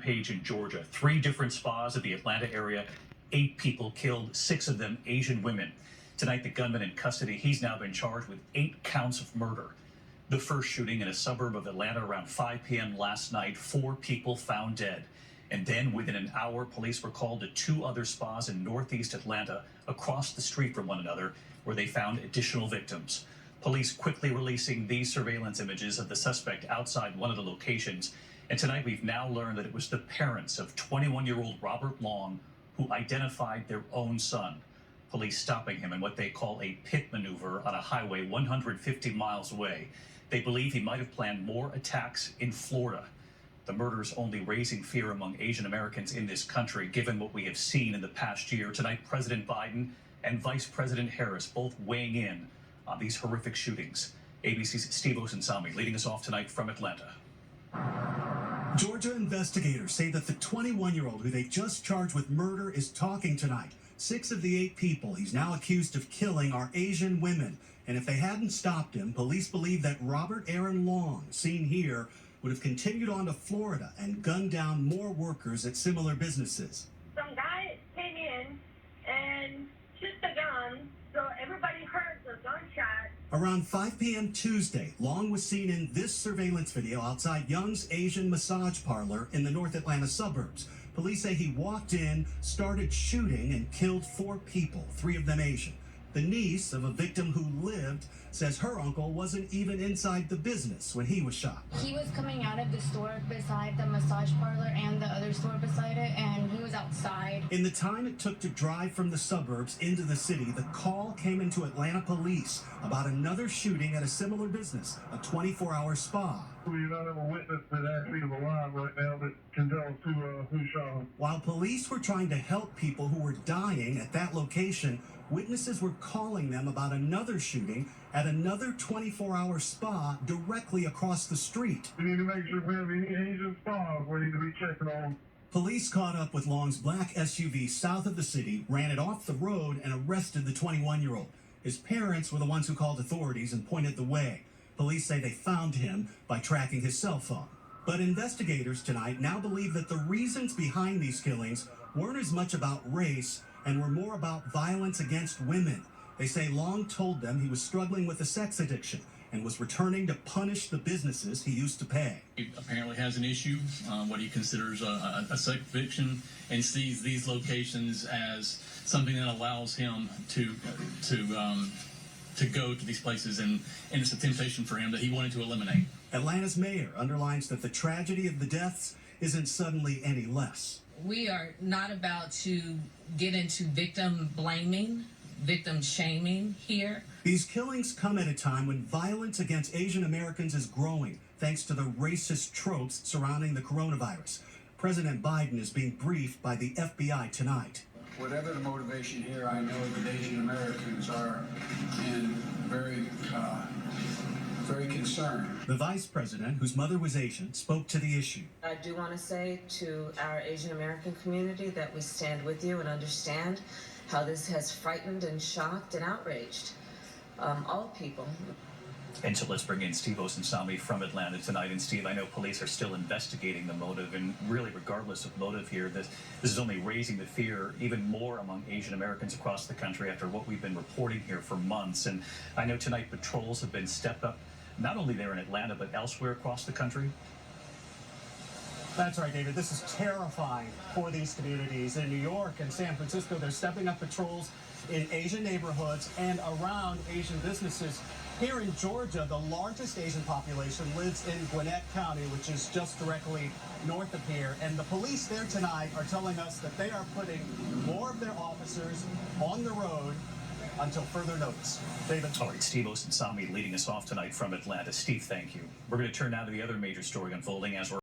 rampage in Georgia. 3 different spas in the Atlanta area. 8 people killed, 6 of them Asian women. Tonight, the gunman in custody, he's now been charged with 8 counts of murder. The first shooting in a suburb of Atlanta around 5 p.m. last night, 4 people found dead. And then within an hour, police were called to 2 other spas in northeast Atlanta across the street from one another, where they found additional victims. Police quickly releasing these surveillance images of the suspect outside one of the locations. And tonight we've now learned that it was the parents of 21-year-old Robert Long who identified their own son. Police stopping him in what they call a pit maneuver on a highway 150 miles away. They believe he might have planned more attacks in Florida. The murders only raising fear among Asian Americans in this country, given what we have seen in the past year. Tonight, President Biden and Vice President Harris both weighing in on these horrific shootings. ABC's Steve Osunsami leading us off tonight from Atlanta. Georgia investigators say that the 21-year-old who they just charged with murder is talking tonight. 6 of the 8 people he's now accused of killing are Asian women. And if they hadn't stopped him, police believe that Robert Aaron Long, seen here, would have continued on to Florida and gunned down more workers at similar businesses. Some guy came in and shot the gun, so everybody heard the gunshot. Around 5 p.m. Tuesday, Long was seen in this surveillance video outside Young's Asian massage parlor in the North Atlanta suburbs. Police say he walked in, started shooting, and killed 4 people, 3 of them Asian. The niece of a victim who lived says her uncle wasn't even inside the business when he was shot. He was coming out of the store beside the massage parlor and the other store beside it, and he was outside. In the time it took to drive from the suburbs into the city, the call came into Atlanta police about another shooting at a similar business, a 24-hour spa. We don't have a witness that actually is alive right now that can tell us who shot him. While police were trying to help people who were dying at that location, witnesses were calling them about another shooting at another 24-hour spa directly across the street. We need to make sure if we have any Asian spas we need to be checking on. Police caught up with Long's black SUV south of the city, ran it off the road, and arrested the 21-year-old. His parents were the ones who called authorities and pointed the way. Police say they found him by tracking his cell phone. But investigators tonight now believe that the reasons behind these killings weren't as much about race and were more about violence against women. They say Long told them he was struggling with a sex addiction and was returning to punish the businesses he used to pay. He apparently has an issue, what he considers a sex addiction, and sees these locations as something that allows him to go to these places, and it's a temptation for him that he wanted to eliminate. Atlanta's mayor underlines that the tragedy of the deaths isn't suddenly any less. We are not about to get into victim blaming, victim shaming here. These killings come at a time when violence against Asian Americans is growing, thanks to the racist tropes surrounding the coronavirus. President Biden is being briefed by the FBI tonight. Whatever the motivation here, I know that Asian Americans are very concerned. The vice president, whose mother was Asian, spoke to the issue. I do want to say to our Asian American community that we stand with you and understand how this has frightened and shocked and outraged all people. And so let's bring in Steve Osunsami from Atlanta tonight. And Steve, I know police are still investigating the motive, and really regardless of motive here, this is only raising the fear even more among Asian Americans across the country after what we've been reporting here for months. And I know tonight patrols have been stepped up, not only there in Atlanta, but elsewhere across the country. That's right, David. This is terrifying for these communities. In New York and San Francisco, they're stepping up patrols in Asian neighborhoods and around Asian businesses. Here in Georgia, the largest Asian population lives in Gwinnett County, which is just directly north of here. And the police there tonight are telling us that they are putting more of their officers on the road until further notice. David. All right, Steve Osunsami leading us off tonight from Atlanta. Steve, thank you. We're going to turn now to the other major story unfolding as we're